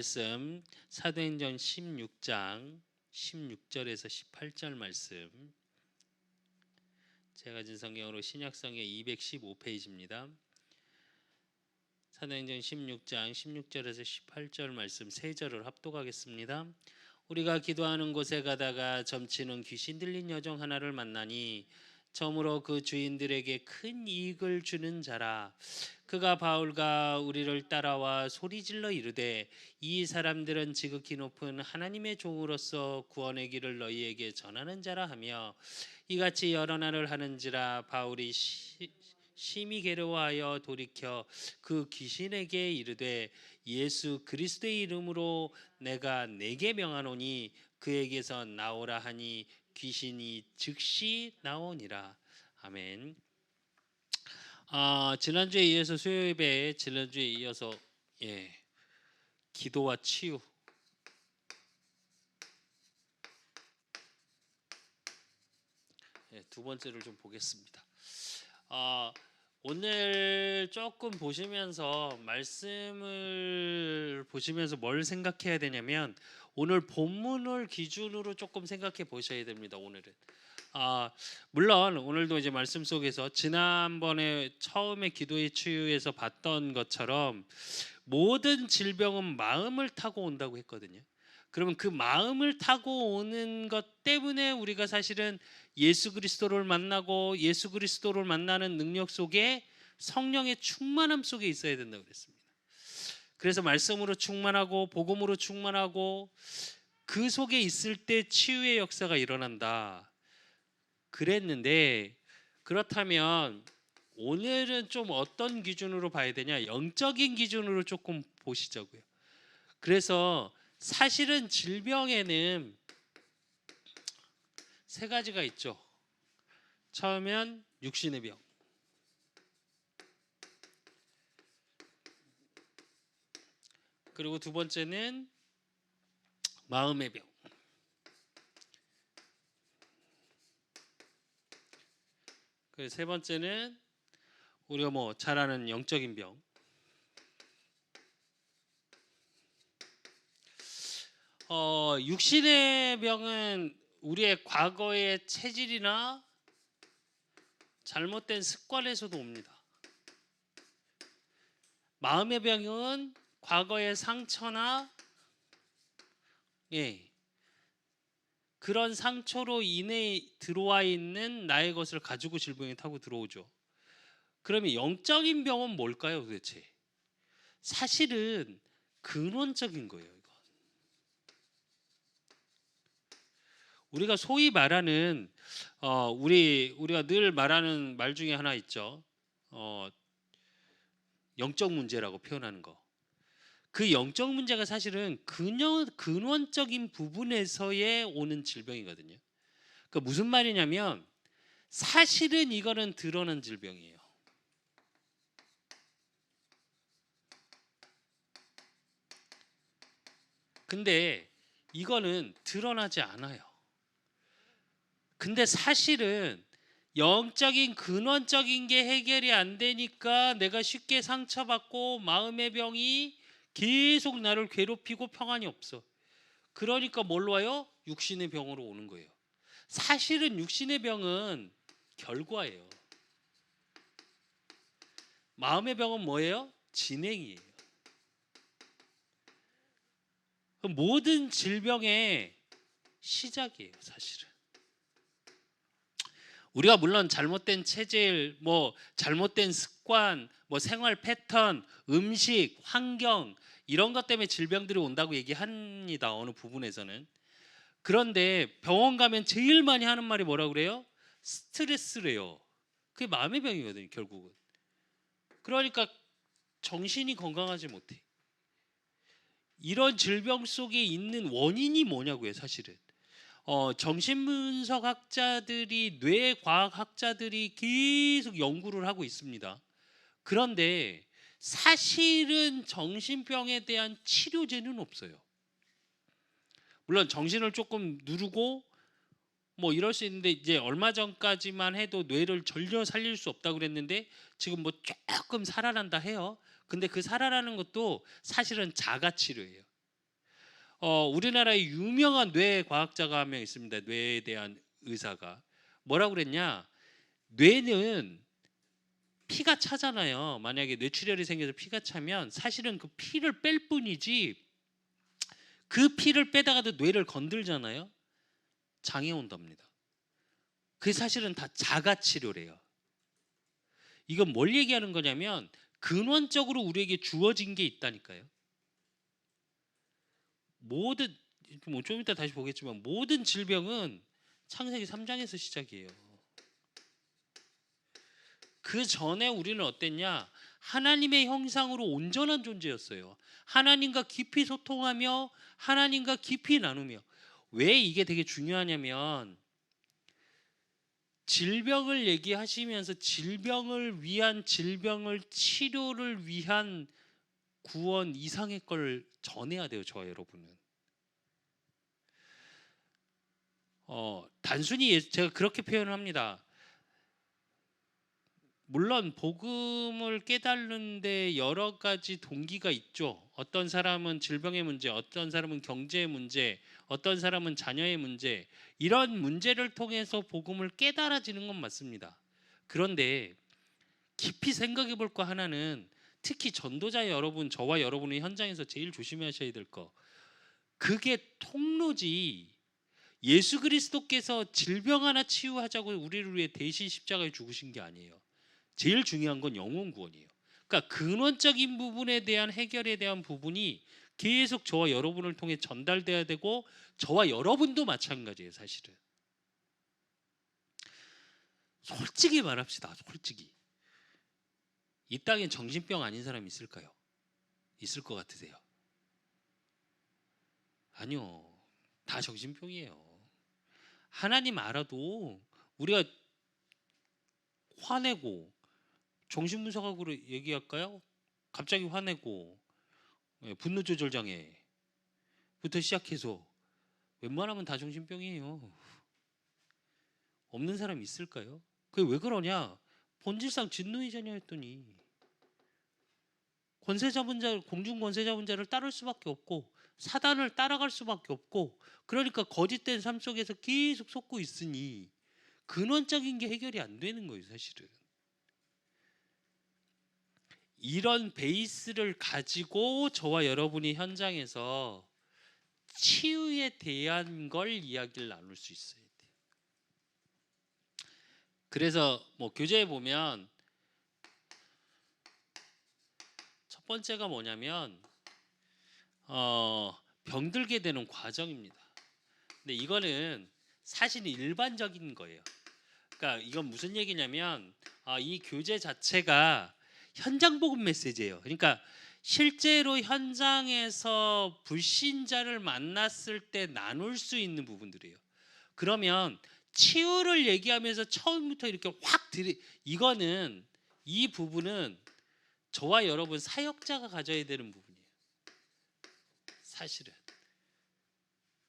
말씀 사도행전 16장 16절에서 18절 말씀, 제가 가진 성경으로 신약성경 215페이지입니다. 사도행전 16장 16절에서 18절 말씀 3절을 합독하겠습니다. 우리가 기도하는 곳에 가다가 점치는 귀신 들린 여종 하나를 만나니 처음으로 그 주인들에게 큰 이익을 주는 자라. 그가 바울과 우리를 따라와 소리질러 이르되 이 사람들은 지극히 높은 하나님의 종으로서 구원의 길을 너희에게 전하는 자라 하며 이같이 여러 날을 하는지라. 바울이 심히 괴로워하여 돌이켜 그 귀신에게 이르되 예수 그리스도의 이름으로 내가 내게 명하노니 그에게서 나오라 하니 귀신이 즉시 나오니라. 아멘. 지난주에 이어서 수요 예배, 지난주에 이어서 기도와 치유, 두 번째를 좀 보겠습니다. 오늘 조금 보시면서 말씀을 보시면서 뭘 생각해야 되냐면 오늘 본문을 기준으로 조금 생각해 보셔야 됩니다. 오늘은 물론 오늘도 이제 말씀 속에서 지난번에 처음에 기도의 치유에서 봤던 것처럼 모든 질병은 마음을 타고 온다고 했거든요. 그러면 그 마음을 타고 오는 것 때문에 우리가 사실은 예수 그리스도를 만나고 예수 그리스도를 만나는 능력 속에 성령의 충만함 속에 있어야 된다고 그랬습니다. 그래서 말씀으로 충만하고 복음으로 충만하고 그 속에 있을 때 치유의 역사가 일어난다 그랬는데, 그렇다면 오늘은 좀 어떤 기준으로 봐야 되냐? 영적인 기준으로 조금 보시자고요. 그래서 사실은 질병에는 세 가지가 있죠. 처음엔 육신의 병, 그리고 두 번째는 마음의 병, 그리고 세 번째는 우리가 잘 아는 영적인 병. 육신의 병은 우리의 과거의 체질이나 잘못된 습관에서도 옵니다. 마음의 병은 과거의 상처나 그런 상처로 인해 들어와 있는 나의 것을 가지고 질병이 타고 들어오죠. 그러면 영적인 병은 뭘까요 도대체? 사실은 근원적인 거예요. 이거 우리가 소위 말하는 우리가 늘 말하는 말 중에 하나 있죠. 영적 문제라고 표현하는 거. 그 영적 문제가 사실은 근원적인 부분에서의 오는 질병이거든요. 그러니까 무슨 말이냐면 사실은 이거는 드러난 질병이에요. 근데 이거는 드러나지 않아요. 근데 사실은 영적인 근원적인 게 해결이 안 되니까 내가 쉽게 상처받고 마음의 병이 계속 나를 괴롭히고 평안이 없어. 그러니까 뭘로 와요? 육신의 병으로 오는 거예요. 사실은 육신의 병은 결과예요. 마음의 병은 뭐예요? 진행이에요. 모든 질병의 시작이에요, 사실은. 우리가 물론 잘못된 체질, 잘못된 습관, 생활 패턴, 음식, 환경 이런 것 때문에 질병들이 온다고 얘기합니다. 어느 부분에서는. 그런데 병원 가면 제일 많이 하는 말이 뭐라고 그래요? 스트레스래요. 그게 마음의 병이거든요, 결국은. 그러니까 정신이 건강하지 못해. 이런 질병 속에 있는 원인이 뭐냐고요, 사실은. 정신분석학자들이, 뇌과학학자들이 계속 연구를 하고 있습니다. 그런데 사실은 정신병에 대한 치료제는 없어요. 물론 정신을 조금 누르고 이럴 수 있는데, 이제 얼마 전까지만 해도 뇌를 전혀 살릴 수 없다고 그랬는데 지금 조금 살아난다 해요. 근데 그 살아나는 것도 사실은 자가 치료예요. 우리나라의 유명한 뇌 과학자가 한 명 있습니다. 뇌에 대한 의사가 뭐라고 그랬냐? 뇌는 피가 차잖아요. 만약에 뇌출혈이 생겨서 피가 차면 사실은 그 피를 뺄 뿐이지, 그 피를 빼다가도 뇌를 건들잖아요. 장애 온답니다. 그게 사실은 다 자가 치료래요. 이건 뭘 얘기하는 거냐면 근원적으로 우리에게 주어진 게 있다니까요. 모든, 뭐 좀 이따 다시 보겠지만 모든 질병은 창세기 3장에서 시작이에요. 그 전에 우리는 어땠냐? 하나님의 형상으로 온전한 존재였어요. 하나님과 깊이 소통하며 하나님과 깊이 나누며. 왜 이게 되게 중요하냐면 질병을 얘기하시면서 질병을 위한, 질병을 치료를 위한 구원 이상의 걸 전해야 돼요. 저와 여러분은. 단순히 제가 그렇게 표현을 합니다. 물론 복음을 깨달는데 여러 가지 동기가 있죠. 어떤 사람은 질병의 문제, 어떤 사람은 경제의 문제, 어떤 사람은 자녀의 문제, 이런 문제를 통해서 복음을 깨달아지는 건 맞습니다. 그런데 깊이 생각해 볼 거 하나는, 특히 전도자 여러분, 저와 여러분의 현장에서 제일 조심하셔야 될 거, 그게 통로지. 예수 그리스도께서 질병 하나 치유하자고 우리를 위해 대신 십자가에 죽으신 게 아니에요. 제일 중요한 건 영혼 구원이에요. 그러니까 근원적인 부분에 대한 해결에 대한 부분이 계속 저와 여러분을 통해 전달돼야 되고, 저와 여러분도 마찬가지예요. 사실은 솔직히 말합시다. 솔직히 이 땅에 정신병 아닌 사람이 있을까요? 있을 것 같으세요? 아니요. 다 정신병이에요. 하나님 알아도 우리가 화내고, 정신분석학으로 얘기할까요? 갑자기 화내고, 분노 조절 장애부터 시작해서 웬만하면 다 정신병이에요. 없는 사람 있을까요? 그게 왜 그러냐? 본질상 진노의 자녀였더니 권세 잡은 자, 공중 권세 잡은 자를 따를 수밖에 없고 사단을 따라갈 수밖에 없고, 그러니까 거짓된 삶 속에서 계속 속고 있으니 근원적인 게 해결이 안 되는 거예요. 사실은 이런 베이스를 가지고 저와 여러분이 현장에서 치유에 대한 걸 이야기를 나눌 수 있어야 돼요. 그래서 뭐 교재에 보면 첫 번째가 뭐냐면 병들게 되는 과정입니다. 근데 이거는 사실 일반적인 거예요. 그러니까 이건 무슨 얘기냐면 이 교재 자체가 현장 복음 메시지예요. 그러니까 실제로 현장에서 불신자를 만났을 때 나눌 수 있는 부분들이에요. 그러면 치유를 얘기하면서 처음부터 이렇게 확 이거는, 이 부분은 저와 여러분 사역자가 가져야 되는 부분이에요. 사실은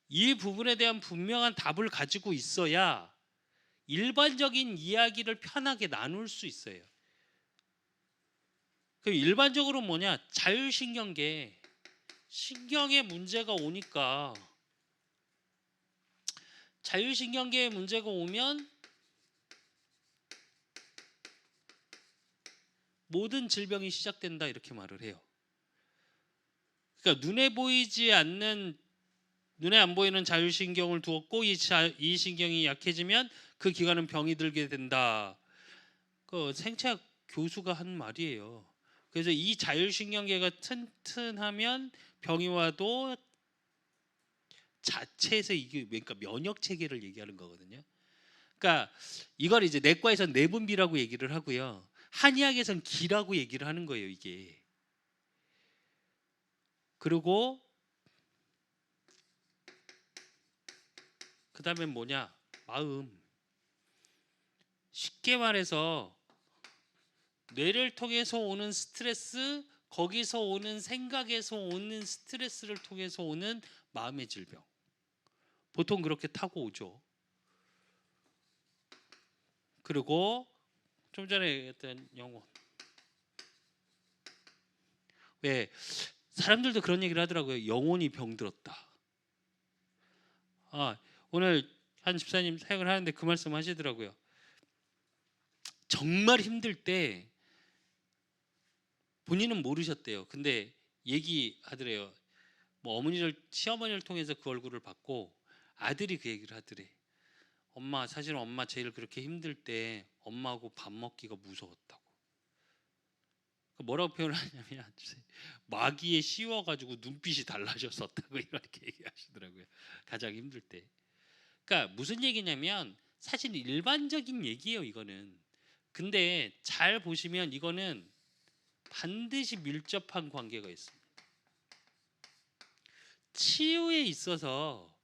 이 부분에 대한 분명한 답을 가지고 있어야 일반적인 이야기를 편하게 나눌 수 있어요. 그럼 일반적으로 뭐냐? 자율신경계, 신경에 문제가 오니까, 자율신경계에 문제가 오면 모든 질병이 시작된다, 이렇게 말을 해요. 그러니까 눈에 안 보이는 자율신경을 두었고 이 신경이 약해지면 그 기관은 병이 들게 된다. 그 생체학 교수가 한 말이에요. 그래서 이 자율신경계가 튼튼하면 병이 와도 자체에서 이게, 그러니까 면역 체계를 얘기하는 거거든요. 그러니까 이걸 이제 내과에서는 내분비라고 얘기를 하고요. 한의학에서는 기라고 얘기를 하는 거예요, 이게. 그리고 그다음에 뭐냐? 마음. 쉽게 말해서 뇌를 통해서 오는 스트레스, 거기서 오는 생각에서 오는 스트레스를 통해서 오는 마음의 질병. 보통 그렇게 타고 오죠. 그리고 좀 전에 얘기했던 영혼. 왜 사람들도 그런 얘기를 하더라고요. 영혼이 병들었다. 오늘 한 집사님 사역을 하는데 그 말씀 하시더라고요. 정말 힘들 때 본인은 모르셨대요. 근데 얘기하더래요. 뭐 시어머니를 통해서 그 얼굴을 봤고 아들이 그 얘기를 하더래. 엄마, 사실은 엄마 제일 그렇게 힘들 때 엄마하고 밥 먹기가 무서웠다고. 뭐라고 표현을 하냐면 마귀에 씌워가지고 눈빛이 달라졌었다고 이렇게 얘기하시더라고요. 가장 힘들 때. 그러니까 무슨 얘기냐면 사실 일반적인 얘기예요, 이거는. 근데 잘 보시면 이거는 반드시 밀접한 관계가 있습니다. 치유에 있어서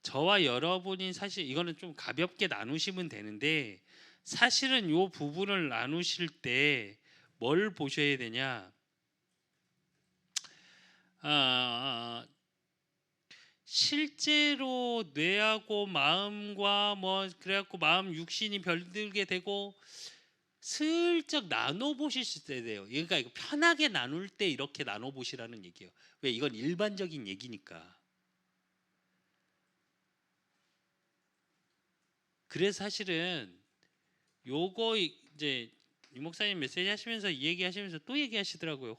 저와 여러분이 사실 이거는 좀 가볍게 나누시면 되는데 사실은 이 부분을 나누실 때 뭘 보셔야 되냐? 실제로 뇌하고 마음과 뭐 그래갖고 마음 육신이 별들게 되고 슬쩍 나눠 보실 수 있어야 돼요. 그러니까 이거 편하게 나눌 때 이렇게 나눠 보시라는 얘기예요. 왜? 이건 일반적인 얘기니까. 그래서 사실은 요거 이제 유 목사님 메시지 하시면서 이 얘기 하시면서 또 얘기하시더라고요.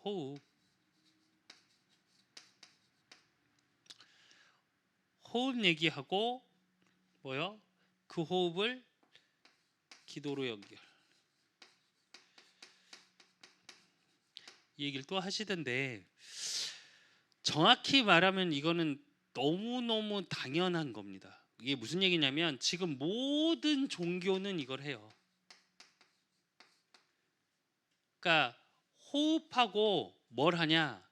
호흡 얘기하고 뭐요? 그 호흡을 기도로 연결. 이 얘기를 또 하시던데 정확히 말하면 이거는 너무너무 당연한 겁니다. 이게 무슨 얘기냐면 지금 모든 종교는 이걸 해요. 그러니까 호흡하고 뭘 하냐?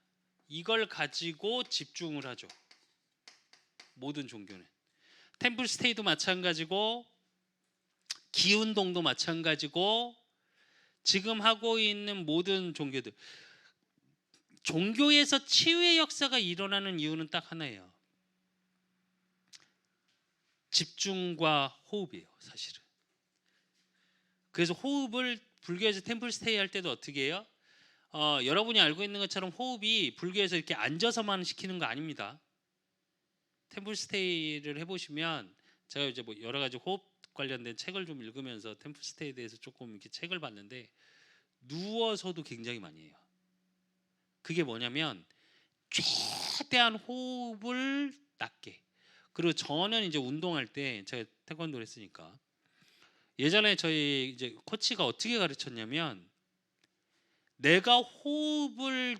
이걸 가지고 집중을 하죠. 모든 종교는. 템플 스테이도 마찬가지고 기운동도 마찬가지고 지금 하고 있는 모든 종교들. 종교에서 치유의 역사가 일어나는 이유는 딱 하나예요. 집중과 호흡이에요, 사실은. 그래서 호흡을 불교에서 템플 스테이 할 때도 어떻게 해요? 여러분이 알고 있는 것처럼 호흡이 불교에서 이렇게 앉아서만 시키는 거 아닙니다. 템플 스테이를 해보시면 제가 이제 뭐 여러 가지 호흡 관련된 책을 좀 읽으면서 템플 스테이에 대해서 조금 이렇게 책을 봤는데 누워서도 굉장히 많이 해요. 그게 뭐냐면 최대한 호흡을 낮게. 그리고 저는 이제 운동할 때 제가 태권도를 했으니까 예전에 저희 이제 코치가 어떻게 가르쳤냐면 내가 호흡을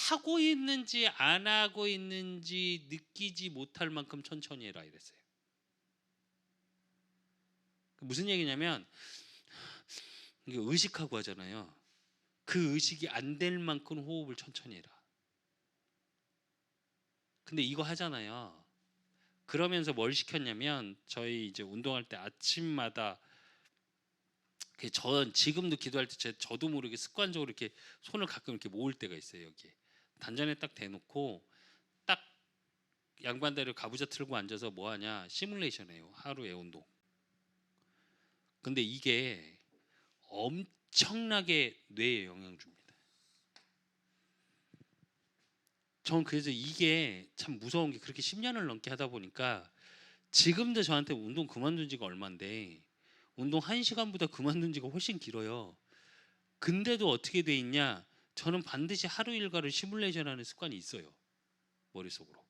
하고 있는지 안 하고 있는지 느끼지 못할 만큼 천천히 해라 이랬어요. 무슨 얘기냐면 이게 의식하고 하잖아요. 그 의식이 안 될 만큼 호흡을 천천히 해라. 근데 이거 하잖아요. 그러면서 뭘 시켰냐면 저희 이제 운동할 때 아침마다 전 지금도 기도할 때 저도 모르게 습관적으로 이렇게 손을 가끔 이렇게 모을 때가 있어요. 여기 단전에 딱 대놓고 딱 양반다리를 가부좌 틀고 앉아서 뭐 하냐 시뮬레이션해요. 하루의 운동. 근데 이게 엄청나게 뇌에 영향 줍니다. 전 그래서 이게 참 무서운 게 그렇게 10년을 넘게 하다 보니까 지금도 저한테 운동 그만둔 지가 얼만데 운동 1시간보다 그만둔 지가 훨씬 길어요. 근데도 어떻게 돼 있냐? 저는 반드시 하루 일과를 시뮬레이션하는 습관이 있어요. 머릿속으로.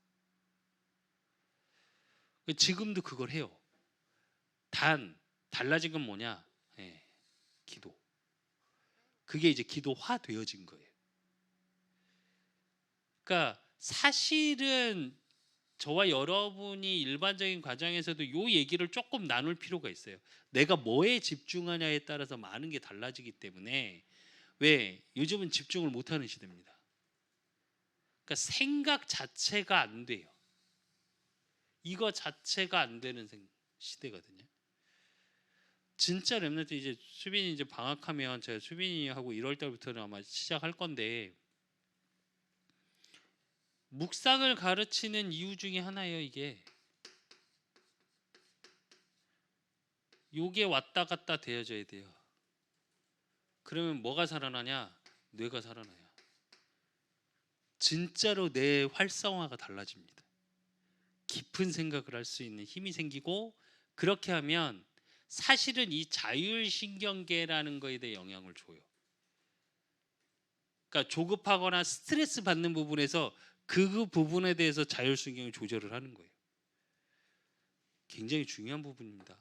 지금도 그걸 해요. 달라진 건 뭐냐? 예, 기도. 그게 이제 기도화 되어진 거예요. 그러니까 사실은 저와 여러분이 일반적인 과정에서도 이 얘기를 조금 나눌 필요가 있어요. 내가 뭐에 집중하냐에 따라서 많은 게 달라지기 때문에 왜 요즘은 집중을 못하는 시대입니다. 그러니까 생각 자체가 안 돼요. 이거 자체가 안 되는 시대거든요. 진짜 랩런트 이제 수빈이 이제 방학하면 제가 수빈이하고 1월 달부터는 아마 시작할 건데 묵상을 가르치는 이유 중에 하나예요. 요게 왔다 갔다 되어져야 돼요. 그러면 뭐가 살아나냐? 뇌가 살아나요. 진짜로 뇌 활성화가 달라집니다. 깊은 생각을 할 수 있는 힘이 생기고, 그렇게 하면 사실은 이 자율신경계라는 거에 대해 영향을 줘요. 그러니까 조급하거나 스트레스 받는 부분에서 그 부분에 대해서 자율신경을 조절을 하는 거예요. 굉장히 중요한 부분입니다.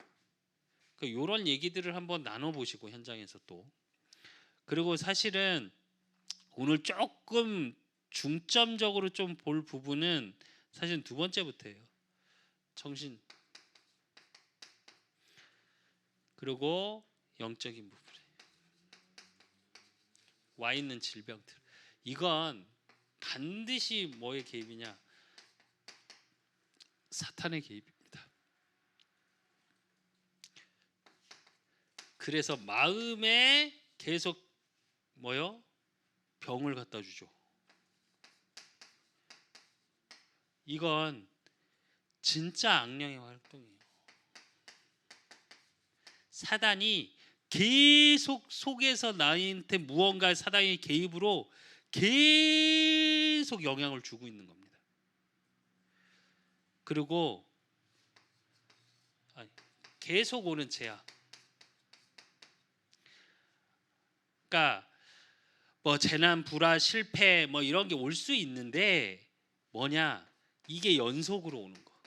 그러니까 이런 얘기들을 한번 나눠보시고, 현장에서 또. 그리고 사실은 오늘 조금 중점적으로 좀 볼 부분은 사실 두 번째부터예요. 정신, 그리고 영적인 부분, 와 있는 질병들. 이건 반드시 뭐의 개입이냐? 사탄의 개입입니다. 그래서 마음에 계속 뭐요? 병을 갖다 주죠. 이건 진짜 악령의 활동이에요. 사단이 계속 속에서 나한테 무언가 사단의 개입으로 계속 영향을 주고 있는 겁니다. 그리고 계속 오는 제약. 그러니까 뭐 재난, 불화, 실패 뭐 이런 게 올 수 있는데 뭐냐? 이게 연속으로 오는 거.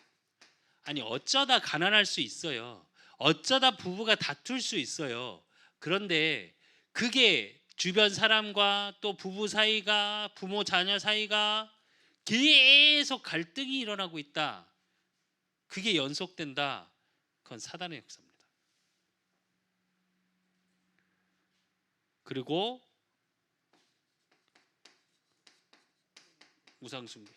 아니 어쩌다 가난할 수 있어요. 어쩌다 부부가 다툴 수 있어요. 그런데 그게 주변 사람과 또 부부 사이가, 부모 자녀 사이가 계속 갈등이 일어나고 있다. 그게 연속된다. 그건 사단의 역사입니다. 그리고 우상숭배.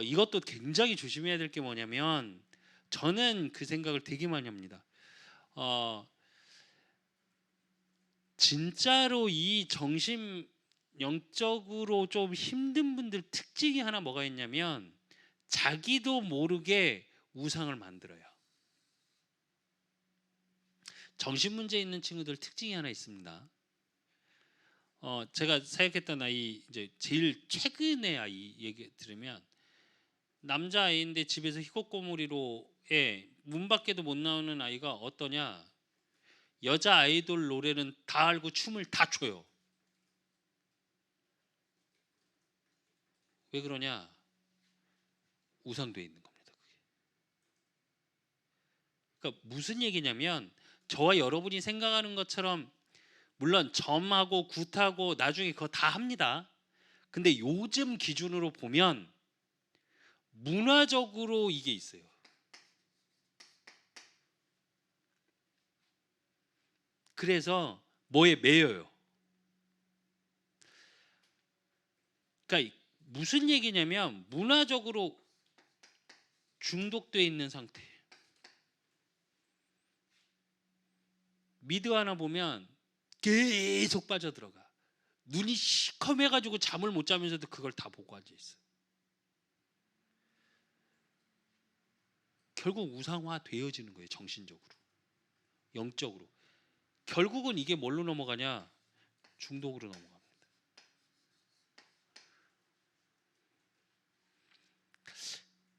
이것도 굉장히 조심해야 될 게 뭐냐면, 저는 그 생각을 되게 많이 합니다. 진짜로 이 정신 영적으로 좀 힘든 분들 특징이 하나 뭐가 있냐면, 자기도 모르게 우상을 만들어요. 정신 문제 있는 친구들 특징이 하나 있습니다. 제가 사역했던 아이, 이제 제일 최근의 아이 얘기 들으면, 남자 아이인데 집에서 희곡고무리로 문 밖에도 못 나오는 아이가 어떠냐? 여자 아이돌 노래는 다 알고 춤을 다 춰요. 왜 그러냐? 우상돼 있는 겁니다. 그러니까 무슨 얘기냐면, 저와 여러분이 생각하는 것처럼 물론 점하고 굿하고 나중에 그거 다 합니다. 근데 요즘 기준으로 보면 문화적으로 이게 있어요. 그래서 뭐에 매여요. 그러니까 무슨 얘기냐면, 문화적으로 중독되어 있는 상태. 미드 하나 보면 계속 빠져들어가. 눈이 시커매가지고 잠을 못 자면서도 그걸 다 보고 앉아있어. 결국 우상화 되어지는 거예요. 정신적으로, 영적으로. 결국은 이게 뭘로 넘어가냐? 중독으로 넘어갑니다.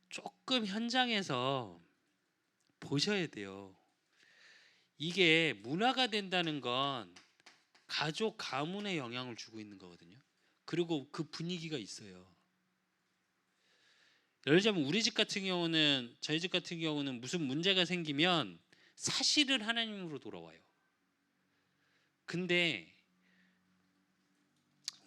조금 현장에서 보셔야 돼요. 이게 문화가 된다는 건 가족 가문에 영향을 주고 있는 거거든요. 그리고 그 분위기가 있어요. 예를 들자면 우리 집 같은 경우는, 저희 집 같은 경우는 무슨 문제가 생기면 사실은 하나님으로 돌아와요. 근데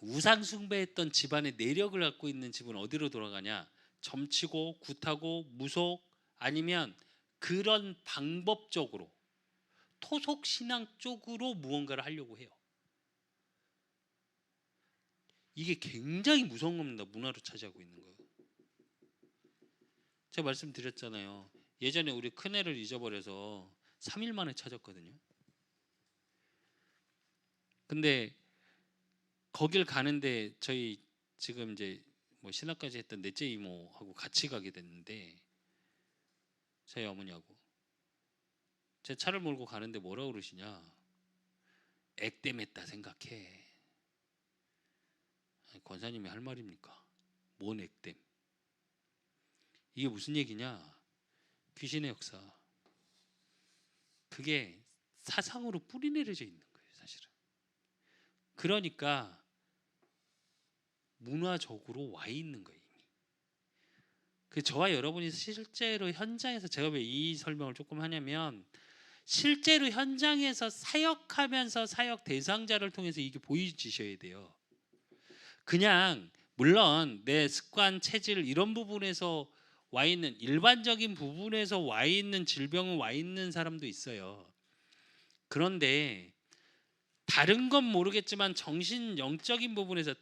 우상 숭배했던 집안의 내력을 갖고 있는 집은 어디로 돌아가냐? 점치고 굿하고 무속, 아니면 그런 방법적으로 토속 신앙 쪽으로 무언가를 하려고 해요. 이게 굉장히 무서운 겁니다. 문화로 차지하고 있는 거예요. 제가 말씀드렸잖아요. 예전에 우리 큰애를 잊어버려서 3일 만에 찾았거든요. 근데 거길 가는데 저희 지금 이제 뭐 신학까지 했던 넷째 이모하고 같이 가게 됐는데, 저희 어머니하고 제 차를 몰고 가는데 뭐라 그러시냐? 액땜했다 생각해. 아니, 권사님이 할 말입니까? 뭔 액땜? 이게 무슨 얘기냐? 귀신의 역사. 그게 사상으로 뿌리내려져 있는 거예요, 사실은. 그러니까 문화적으로 와 있는 거예요, 이미. 그 저와 여러분이 실제로 현장에서, 제가 왜 이 설명을 조금 하냐면, 실제로 현장에서 사역하면서 사역 대상자를 통해서 이게 보여지셔야 돼요. 그냥 물론 내 습관, 체질 이런 부분에서 와 있는, 일반적인 부분에서 와 있는 질병은 와 있는 사람도 있어요. 그런데 다른 건 모르겠지만 정신 영적인 부분에서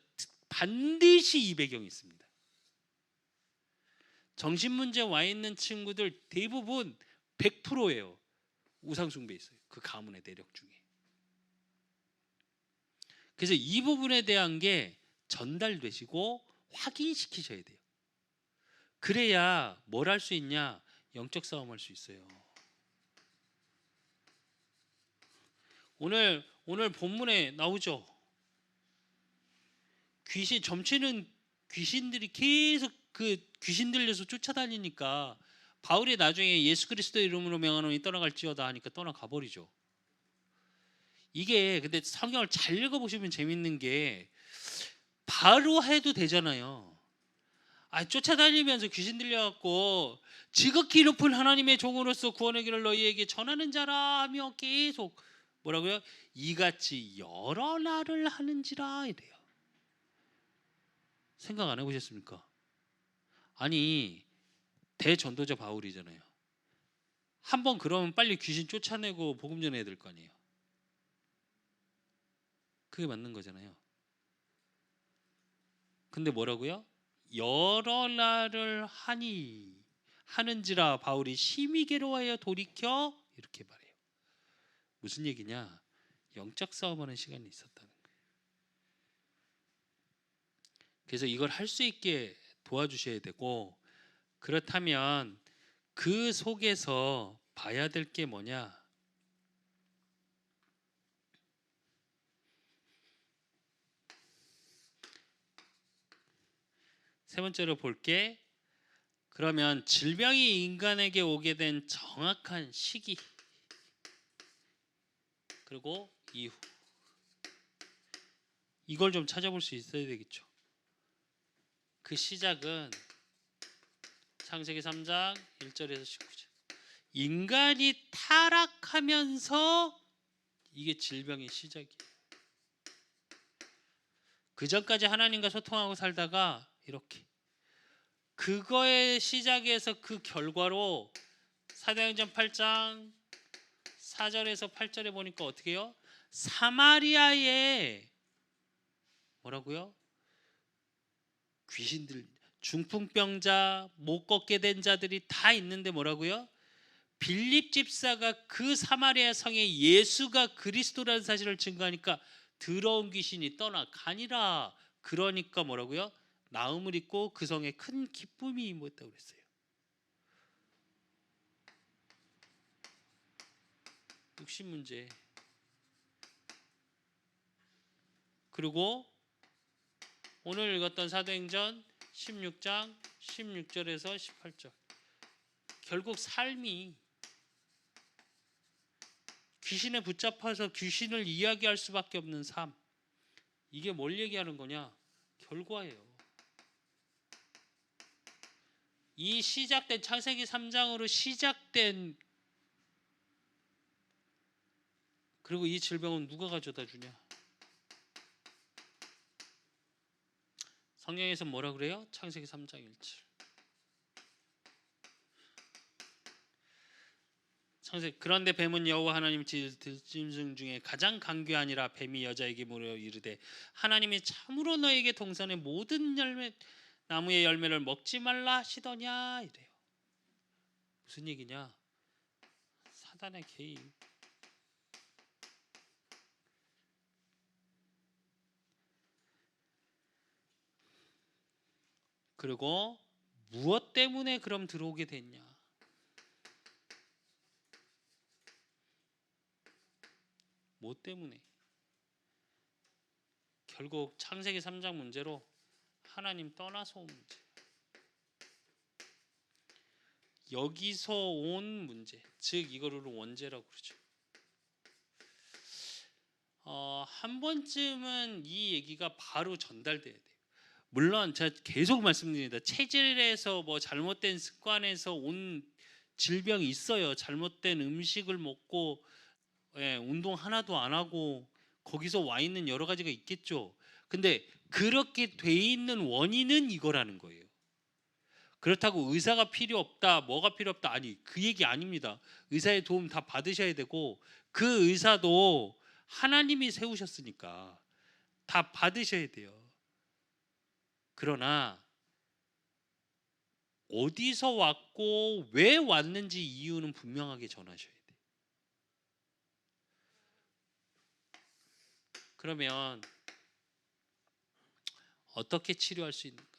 반드시 이 배경이 있습니다. 정신 문제 와 있는 친구들 대부분 100%예요. 우상 숭배 있어요. 그 가문의 내력 중에. 그래서 이 부분에 대한 게 전달되시고 확인시키셔야 돼요. 그래야 뭘 할 수 있냐? 영적 싸움 할 수 있어요. 오늘 본문에 나오죠. 귀신, 점치는 귀신들이 계속 그 귀신 들려서 쫓아다니니까 바울이 나중에 예수 그리스도 이름으로 명하노니 떠나갈지어다 하니까 떠나가 버리죠. 이게 근데 성경을 잘 읽어보시면 재밌는 게 바로 해도 되잖아요. 쫓아다니면서 귀신 들려갖고 지극히 높은 하나님의 종으로서 구원의 길을 너희에게 전하는 자라 하며 계속 뭐라고요? 이같이 여러 날을 하는지라 이래요. 생각 안 해보셨습니까? 아니 대전도자 바울이잖아요. 한번 그러면 빨리 귀신 쫓아내고 복음 전해야 될 거 아니에요. 그게 맞는 거잖아요. 근데 뭐라고요? 여러 날을 하는지라 바울이 심히 괴로워하여 돌이켜 이렇게 말해요. 무슨 얘기냐? 영적 싸움하는 시간이 있었다는 거예요. 그래서 이걸 할 수 있게 도와주셔야 되고, 그렇다면 그 속에서 봐야 될 게 뭐냐? 세 번째로 볼게. 그러면 질병이 인간에게 오게 된 정확한 시기 그리고 이후, 이걸 좀 찾아볼 수 있어야 되겠죠. 그 시작은 창세기 3장 1절에서 19절. 인간이 타락하면서 이게 질병의 시작이에요. 그 전까지 하나님과 소통하고 살다가 이렇게, 그거의 시작에서 그 결과로 사도행전 8장 4절에서 8절에 보니까 어떻게 해요? 사마리아에 뭐라고요? 귀신들, 중풍병자, 못 걷게 된 자들이 다 있는데 뭐라고요? 빌립 집사가 그 사마리아 성에 예수가 그리스도라는 사실을 증거하니까 더러운 귀신이 떠나가니라. 그러니까 뭐라고요? 나음을 입고 그 성에 큰 기쁨이 임했다고 그랬어요. 육신 문제. 그리고 오늘 읽었던 사도행전 16장 16절에서 18절. 결국 삶이 귀신에 붙잡혀서 귀신을 이야기할 수밖에 없는 삶. 이게 뭘 얘기하는 거냐? 결과예요. 이 시작된 창세기 3장으로 시작된, 그리고 이 질병은 누가 가져다 주냐? 성경에서 뭐라 그래요? 창세기 3장 1절. 그런데 뱀은 여호와 하나님 짐승 중에 가장 강교하니라. 뱀이 여자에게 물어 이르되 하나님이 참으로 너에게 동산의 모든 나무의 열매를 먹지 말라 하시더냐 이래요. 무슨 얘기냐? 사단의 개입. 그리고 무엇 때문에 그럼 들어오게 됐냐? 뭐 때문에? 결국 창세기 3장 문제로 하나님 떠나서 온 문제. 여기서 온 문제, 즉 이거를 원죄라고 그러죠. 한 번쯤은 이 얘기가 바로 전달돼야 돼요. 물론 제가 계속 말씀드립니다. 체질에서 뭐 잘못된 습관에서 온 질병이 있어요. 잘못된 음식을 먹고 운동 하나도 안 하고 거기서 와 있는 여러 가지가 있겠죠. 근데 그렇게 돼 있는 원인은 이거라는 거예요. 그렇다고 의사가 필요 없다, 뭐가 필요 없다, 아니 그 얘기 아닙니다. 의사의 도움 다 받으셔야 되고 그 의사도 하나님이 세우셨으니까 다 받으셔야 돼요. 그러나 어디서 왔고 왜 왔는지 이유는 분명하게 전하셔야 돼요. 그러면 어떻게 치료할 수 있는가?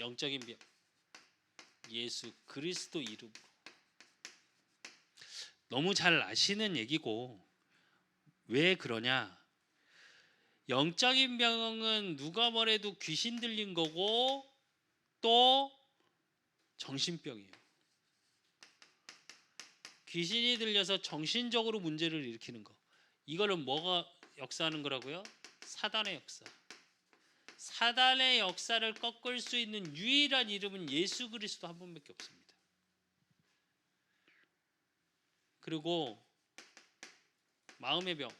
영적인 병, 예수 그리스도 이름으로. 너무 잘 아시는 얘기고 왜 그러냐? 영적인 병은 누가 뭐래도 귀신 들린 거고 또 정신병이에요. 귀신이 들려서 정신적으로 문제를 일으키는 거. 이거는 뭐가 역사하는 거라고요? 사단의 역사. 사단의 역사를 꺾을 수 있는 유일한 이름은 예수 그리스도 한 분밖에 없습니다. 그리고 마음의 병.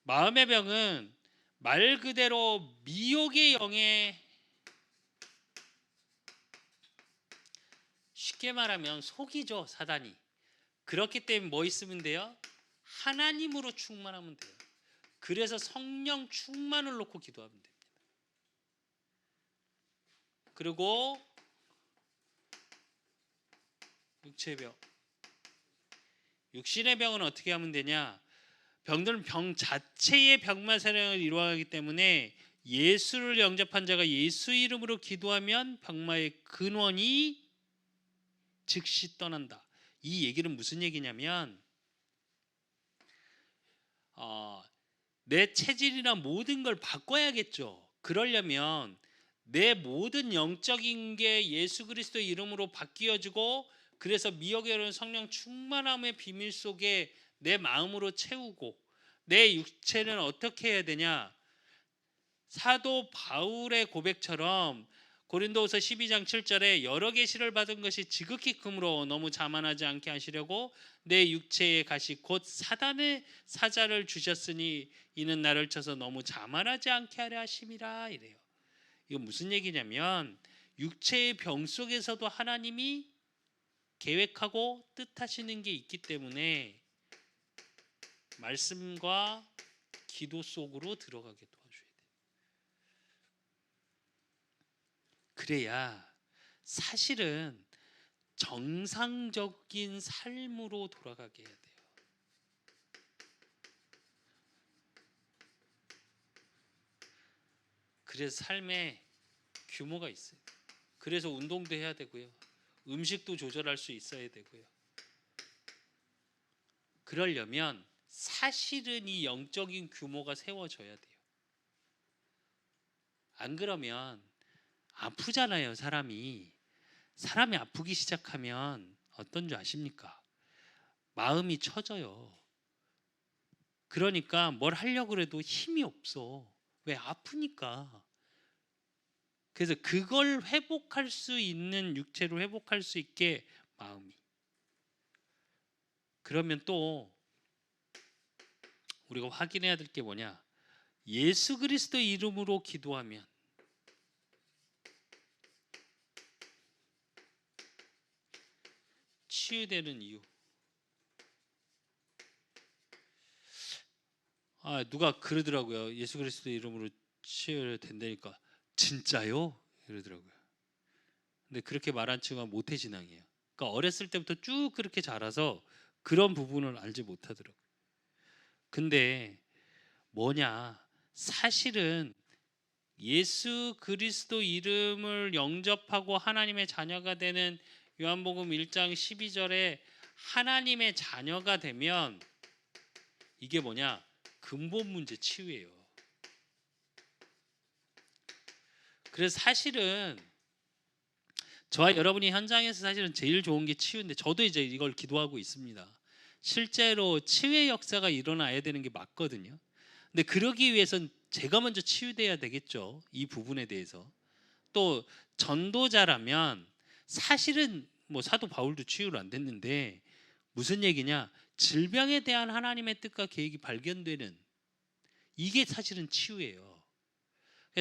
마음의 병은 말 그대로 미혹의 영에, 쉽게 말하면 속이죠, 사단이. 그렇기 때문에 뭐 있으면 돼요? 하나님으로 충만하면 돼요. 그래서 성령 충만을 놓고 기도하면 됩니다. 그리고 육체의 병. 육신의 병은 어떻게 하면 되냐? 병들은 병 자체의 병만 사령을 이루어가기 때문에 예수를 영접한 자가 예수 이름으로 기도하면 병마의 근원이 즉시 떠난다. 이 얘기는 무슨 얘기냐면 내 체질이나 모든 걸 바꿔야겠죠. 그러려면 내 모든 영적인 게 예수 그리스도의 이름으로 바뀌어지고 그래서 미혹에 이르는 성령 충만함의 비밀 속에 내 마음으로 채우고 내 육체는 어떻게 해야 되냐? 사도 바울의 고백처럼 고린도후서 12장 7절에 여러 계시를 받은 것이 지극히 크므로 너무 자만하지 않게 하시려고 내 육체의 가시 곧 사단의 사자를 주셨으니 이는 나를 쳐서 너무 자만하지 않게 하려 하심이라 이래요. 이거 무슨 얘기냐면 육체의 병 속에서도 하나님이 계획하고 뜻하시는 게 있기 때문에 말씀과 기도 속으로 들어가게 도와줘야 돼요. 그래야 사실은 정상적인 삶으로 돌아가게 해야 돼요. 그래서 삶에 규모가 있어요. 그래서 운동도 해야 되고요. 음식도 조절할 수 있어야 되고요. 그러려면 사실은 이 영적인 규모가 세워져야 돼요. 안 그러면 아프잖아요, 사람이. 사람이 아프기 시작하면 어떤 줄 아십니까? 마음이 처져요. 그러니까 뭘 하려고 해도 힘이 없어. 왜? 아프니까. 그래서 그걸 회복할 수 있는 육체로 회복할 수 있게 마음이. 그러면 또 우리가 확인해야 될 게 뭐냐? 예수 그리스도 이름으로 기도하면 치유되는 이유. 누가 그러더라고요. 예수 그리스도 이름으로 치유된다니까. 진짜요? 이러더라고요. 근데 그렇게 말한 친구가 모태신앙이에요. 그러니까 어렸을 때부터 쭉 그렇게 자라서 그런 부분을 알지 못하더라고요. 근데 뭐냐? 사실은 예수 그리스도 이름을 영접하고 하나님의 자녀가 되는 요한복음 1장 12절에 하나님의 자녀가 되면 이게 뭐냐? 근본 문제 치유예요. 그래서 사실은 저와 여러분이 현장에서 사실은 제일 좋은 게 치유인데 저도 이제 이걸 기도하고 있습니다. 실제로 치유의 역사가 일어나야 되는 게 맞거든요. 근데 그러기 위해선 제가 먼저 치유돼야 되겠죠. 이 부분에 대해서. 또 전도자라면 사실은 뭐 사도 바울도 치유를 안 됐는데 무슨 얘기냐? 질병에 대한 하나님의 뜻과 계획이 발견되는 이게 사실은 치유예요.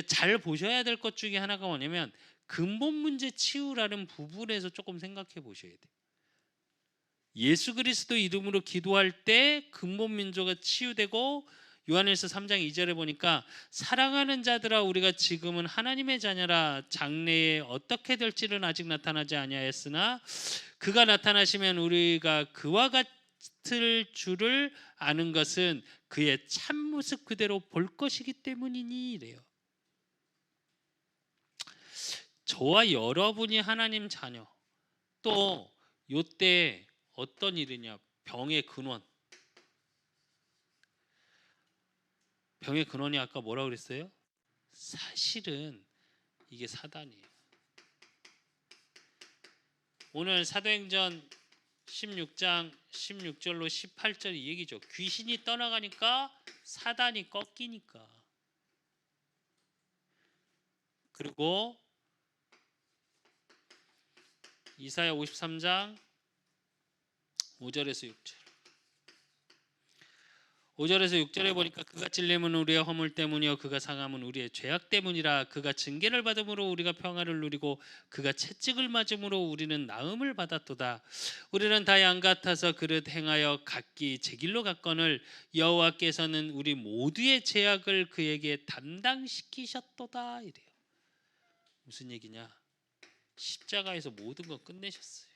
잘 보셔야 될 것 중에 하나가 뭐냐면 근본 문제 치유라는 부분에서 조금 생각해 보셔야 돼요. 예수 그리스도 이름으로 기도할 때 근본 민조가 치유되고 요한일서 3장 2절에 보니까 사랑하는 자들아 우리가 지금은 하나님의 자녀라 장래에 어떻게 될지는 아직 나타나지 아니하였으나 그가 나타나시면 우리가 그와 같을 줄을 아는 것은 그의 참모습 그대로 볼 것이기 때문이니 이래요. 저와 여러분이 하나님 자녀 또 요때 어떤 일이냐 병의 근원 병의 근원이 아까 뭐라고 그랬어요? 사실은 이게 사단이에요. 오늘 사도행전 16장 16절로 18절 이 얘기죠. 귀신이 떠나가니까 사단이 꺾이니까. 그리고 이사야 53장 5절에서 6절 5절에서 6절에 보니까 그가 찔림은 우리의 허물 때문이요 그가 상함은 우리의 죄악 때문이라 그가 징계를 받음으로 우리가 평화를 누리고 그가 채찍을 맞음으로 우리는 나음을 받았도다. 우리는 다 양 같아서 그릇 행하여 각기 제 길로 갔거늘 여호와께서는 우리 모두의 죄악을 그에게 담당시키셨도다 이래요. 무슨 얘기냐? 십자가에서 모든 거 끝내셨어요.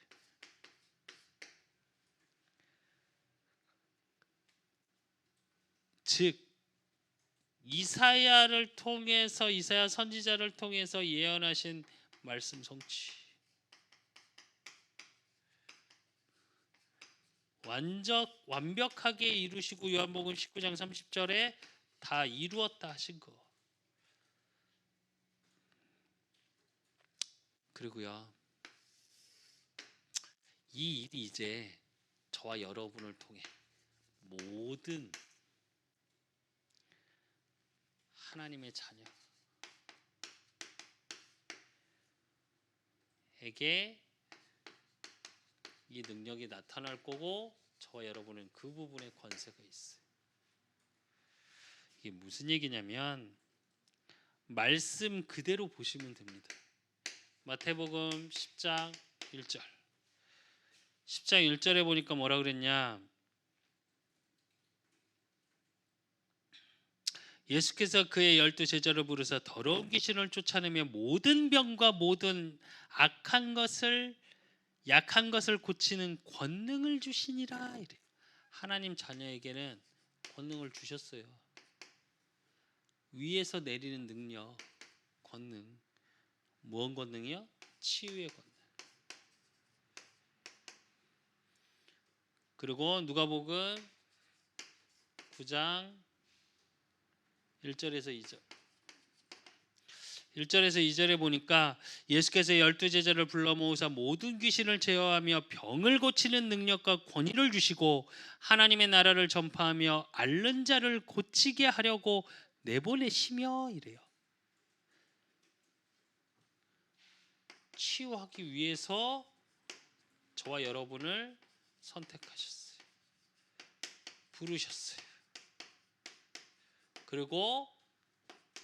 즉 이사야를 통해서 이사야 선지자를 통해서 예언하신 말씀 성취 완벽하게 이루시고 요한복음 19장 30절에 다 이루었다 하신 거. 그리고요 이 일이 이제 저와 여러분을 통해 모든 하나님의 자녀에게 이 능력이 나타날 거고 저와 여러분은 그 부분에 권세가 있어요. 이게 무슨 얘기냐면 말씀 그대로 보시면 됩니다. 마태복음 10장 1절 10장 1절에 보니까 뭐라 그랬냐? 예수께서 그의 12 제자를 부르사 더러운 귀신을 쫓아내며 모든 병과 모든 악한 것을 약한 것을 고치는 권능을 주시니라 이래. 하나님 자녀에게는 권능을 주셨어요. 위에서 내리는 능력, 권능. 무언 권능이요? 치유의 권능. 그리고 누가복음 9장 1절에서 2절 1절에서 2절에 보니까 예수께서 12 제자를 불러 모으사 모든 귀신을 제어하며 병을 고치는 능력과 권위를 주시고 하나님의 나라를 전파하며 앓는 자를 고치게 하려고 내보내시며 이래요. 치유하기 위해서 저와 여러분을 선택하셨어요. 부르셨어요. 그리고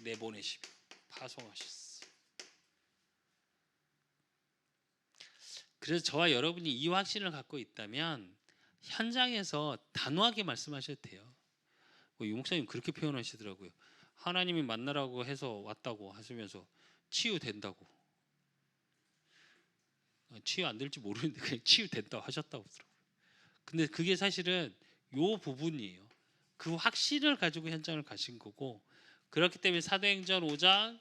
내보내시며 파송하셨어요. 그래서 저와 여러분이 이 확신을 갖고 있다면 현장에서 단호하게 말씀하셔도 돼요. 유 목사님 그렇게 표현하시더라고요. 하나님이 만나라고 해서 왔다고 하시면서 치유된다고. 치유 안 될지 모르는데 그냥 치유된다고 하셨다고 하더라고요. 근데 그게 사실은 요 부분이에요. 그 확신을 가지고 현장을 가신 거고 그렇기 때문에 사도행전 5장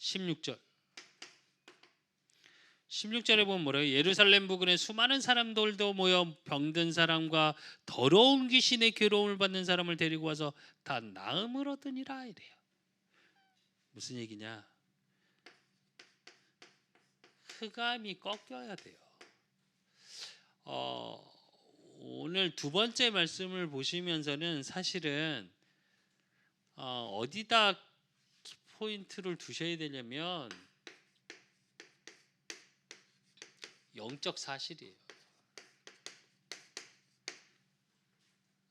16절. 16절에 보면 뭐래요? 예루살렘 부근에 수많은 사람들도 모여 병든 사람과 더러운 귀신의 괴로움을 받는 사람을 데리고 와서 다 나음을 얻으니라 이래요. 무슨 얘기냐? 흑암이 꺾여야 돼요. 오늘 두 번째 말씀을 보시면서는 사실은 어디다 포인트를 두셔야 되냐면 영적 사실이에요.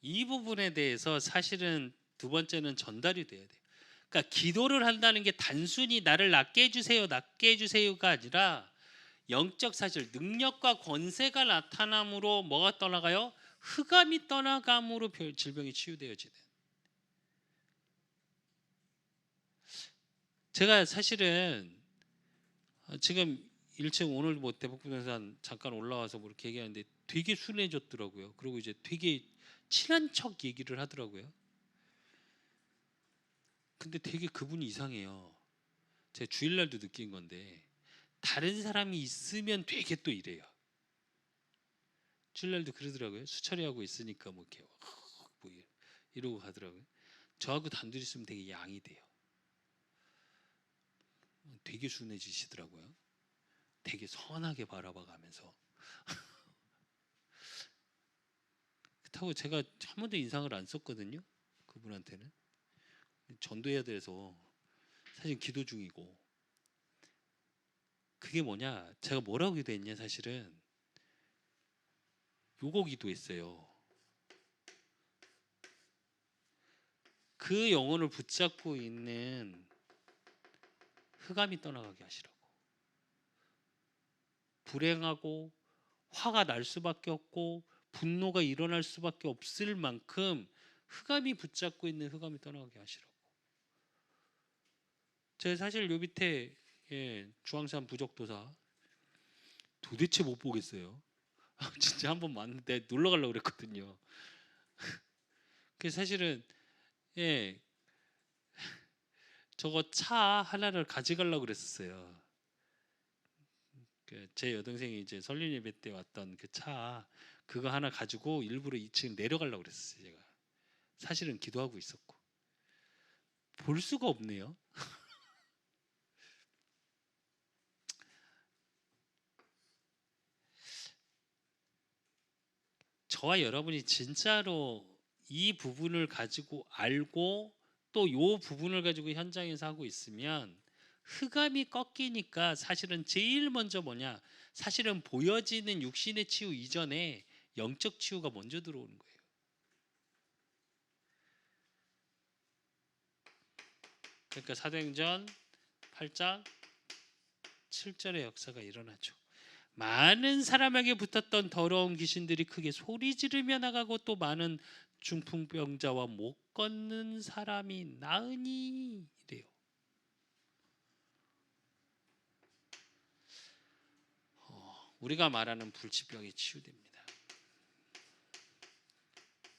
이 부분에 대해서 사실은 두 번째는 전달이 돼야 돼요. 그러니까 기도를 한다는 게 단순히 나를 낫게 해주세요, 낫게 해주세요가 아니라 영적 사실, 능력과 권세가 나타남으로 뭐가 떠나가요? 흑암이 떠나감으로 질병이 치유되어지는. 제가 사실은 지금 1층 오늘 뭐 대북부동산 잠깐 올라와서 뭐 이렇게 얘기하는데 되게 순해졌더라고요. 그리고 이제 되게 친한 척 얘기를 하더라고요. 근데 되게 그분이 이상해요. 제가 주일날도 느낀 건데 다른 사람이 있으면 되게 또 이래요. 주일날도 그러더라고요. 수철이하고 있으니까 뭐 이렇게 뭐 이러고 가더라고요. 저하고 단둘이 있으면 되게 양이 돼요. 되게 순해지시더라고요. 되게 선하게 바라봐가면서. 그렇다고 제가 한 번도 인상을 안 썼거든요. 그분한테는. 전도해야 돼서 사실 기도 중이고. 그게 뭐냐? 제가 뭐라고 기도했냐? 사실은 요거 기도했어요. 그 영혼을 붙잡고 있는 흑암이 떠나가게 하시라고. 불행하고 화가 날 수밖에 없고 분노가 일어날 수밖에 없을 만큼 흑암이 붙잡고 있는 흑암이 떠나가게 하시라고. 제가 사실 요 밑에 주황산 부적도사 도대체 못 보겠어요. 진짜 한번 왔는데 놀러 가려고 그랬거든요. 그 사실은 저거 차 하나를 가져가려고 그랬었어요. 제 여동생이 이제 설립 예배 때 왔던 그 차 그거 하나 가지고 일부러 2층 내려가려고 그랬었어요. 제가 사실은 기도하고 있었고 볼 수가 없네요. 저와 여러분이 진짜로 이 부분을 가지고 알고 또 이 부분을 가지고 현장에서 하고 있으면 흑암이 꺾이니까 사실은 제일 먼저 뭐냐? 사실은 보여지는 육신의 치유 이전에 영적 치유가 먼저 들어오는 거예요. 그러니까 사도행전 8장 7절의 역사가 일어나죠. 많은 사람에게 붙었던 더러운 귀신들이 크게 소리 지르며 나가고 또 많은 중풍병자와 못 걷는 사람이 나으니 이래요. 우리가 말하는 불치병이 치유됩니다.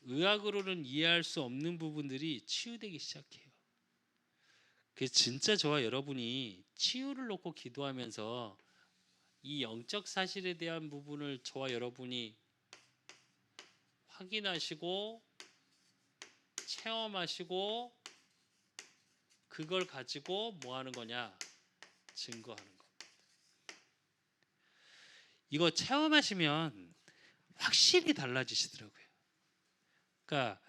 의학으로는 이해할 수 없는 부분들이 치유되기 시작해요. 그래서 진짜 저와 여러분이 치유를 놓고 기도하면서 이 영적 사실에 대한 부분을 저와 여러분이 확인하시고 체험하시고 그걸 가지고 뭐 하는 거냐? 증거하는 겁니다. 이거 체험하시면 확실히 달라지시더라고요. 그러니까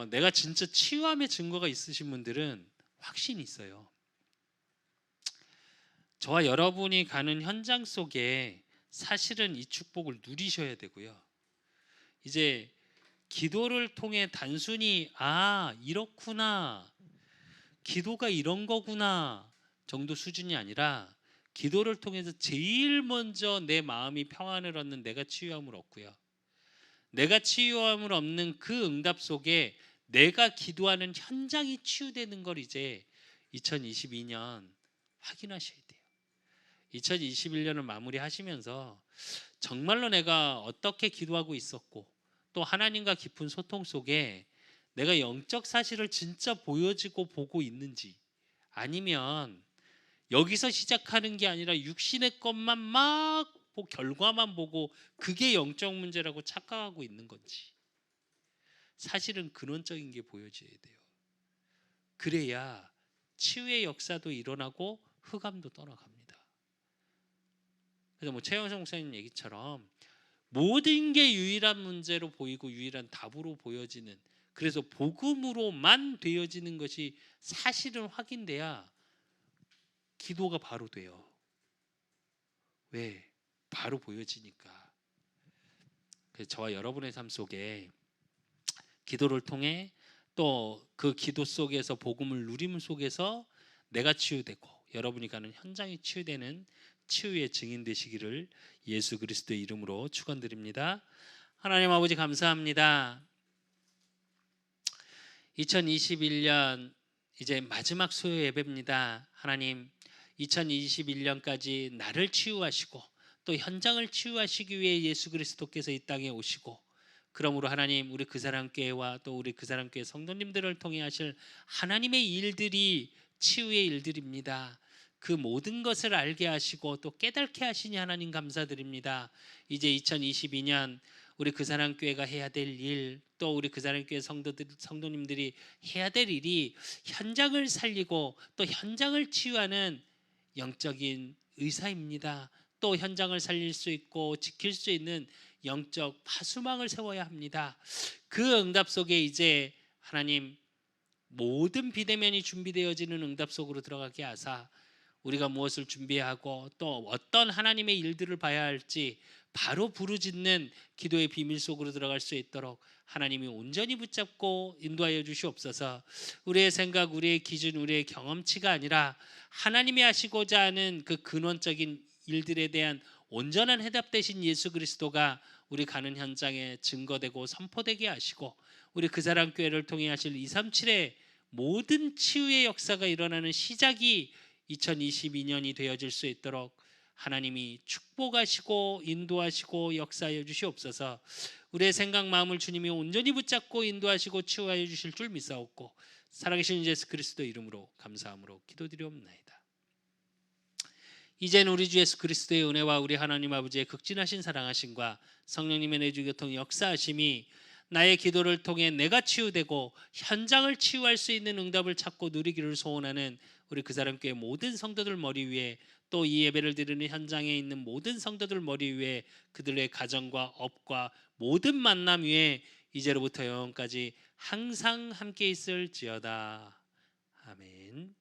내가 진짜 치유함의 증거가 있으신 분들은 확신이 있어요. 저와 여러분이 가는 현장 속에 사실은 이 축복을 누리셔야 되고요. 이제 기도를 통해 단순히 이렇구나, 기도가 이런 거구나 정도 수준이 아니라 기도를 통해서 제일 먼저 내 마음이 평안을 얻는 내가 치유함을 얻고요. 내가 치유함을 얻는 그 응답 속에 내가 기도하는 현장이 치유되는 걸 이제 2022년 확인하셔야 돼요. 2021년을 마무리하시면서 정말로 내가 어떻게 기도하고 있었고 또 하나님과 깊은 소통 속에 내가 영적 사실을 진짜 보여지고 보고 있는지 아니면 여기서 시작하는 게 아니라 육신의 것만 막 결과만 보고 그게 영적 문제라고 착각하고 있는 건지. 사실은 근원적인 게 보여져야 돼요. 그래야 치유의 역사도 일어나고 흑암도 떠나갑니다. 그래서 최영성 목사님 얘기처럼 모든 게 유일한 문제로 보이고 유일한 답으로 보여지는, 그래서 복음으로만 되어지는 것이 사실은 확인돼야 기도가 바로 돼요. 왜? 바로 보여지니까. 그래서 저와 여러분의 삶 속에 기도를 통해 또 그 기도 속에서 복음을 누림 속에서 내가 치유되고 여러분이 가는 현장이 치유되는 치유의 증인 되시기를 예수 그리스도의 이름으로 축원드립니다. 하나님 아버지 감사합니다. 2021년 이제 마지막 수요 예배입니다. 하나님 2021년까지 나를 치유하시고 또 현장을 치유하시기 위해 예수 그리스도께서 이 땅에 오시고, 그러므로 하나님 우리 그사랑교회와 또 우리 그사랑교회 성도님들을 통해 하실 하나님의 일들이 치유의 일들입니다. 그 모든 것을 알게 하시고 또 깨닫게 하시니 하나님 감사드립니다. 이제 2022년 우리 그사랑교회가 해야 될 일, 또 우리 그사랑교회 성도님들이 해야 될 일이 현장을 살리고 또 현장을 치유하는 영적인 의사입니다. 또 현장을 살릴 수 있고 지킬 수 있는 영적 파수망을 세워야 합니다. 그 응답 속에 이제 하나님 모든 비대면이 준비되어지는 응답 속으로 들어가게 하사 우리가 무엇을 준비하고 또 어떤 하나님의 일들을 봐야 할지 바로 부르짖는 기도의 비밀 속으로 들어갈 수 있도록 하나님이 온전히 붙잡고 인도하여 주시옵소서. 우리의 생각, 우리의 기준, 우리의 경험치가 아니라 하나님이 하시고자 하는 그 근원적인 일들에 대한 온전한 해답 되신 예수 그리스도가 우리 가는 현장에 증거되고 선포되게 하시고, 우리 그사랑교회를 통해 하실 237의 모든 치유의 역사가 일어나는 시작이 2022년이 되어질 수 있도록 하나님이 축복하시고 인도하시고 역사하여 주시옵소서. 우리의 생각 마음을 주님이 온전히 붙잡고 인도하시고 치유하여 주실 줄 믿사옵고 살아계신 예수 그리스도 이름으로 감사함으로 기도드리옵나이다. 이제는 우리 주 예수 그리스도의 은혜와 우리 하나님 아버지의 극진하신 사랑하심과 성령님의 내주 교통 역사하심이 나의 기도를 통해 내가 치유되고 현장을 치유할 수 있는 응답을 찾고 누리기를 소원하는 우리 그사랑교회 모든 성도들 머리 위에, 또 이 예배를 드리는 현장에 있는 모든 성도들 머리 위에, 그들의 가정과 업과 모든 만남 위에 이제로부터 영원까지 항상 함께 있을지어다. 아멘.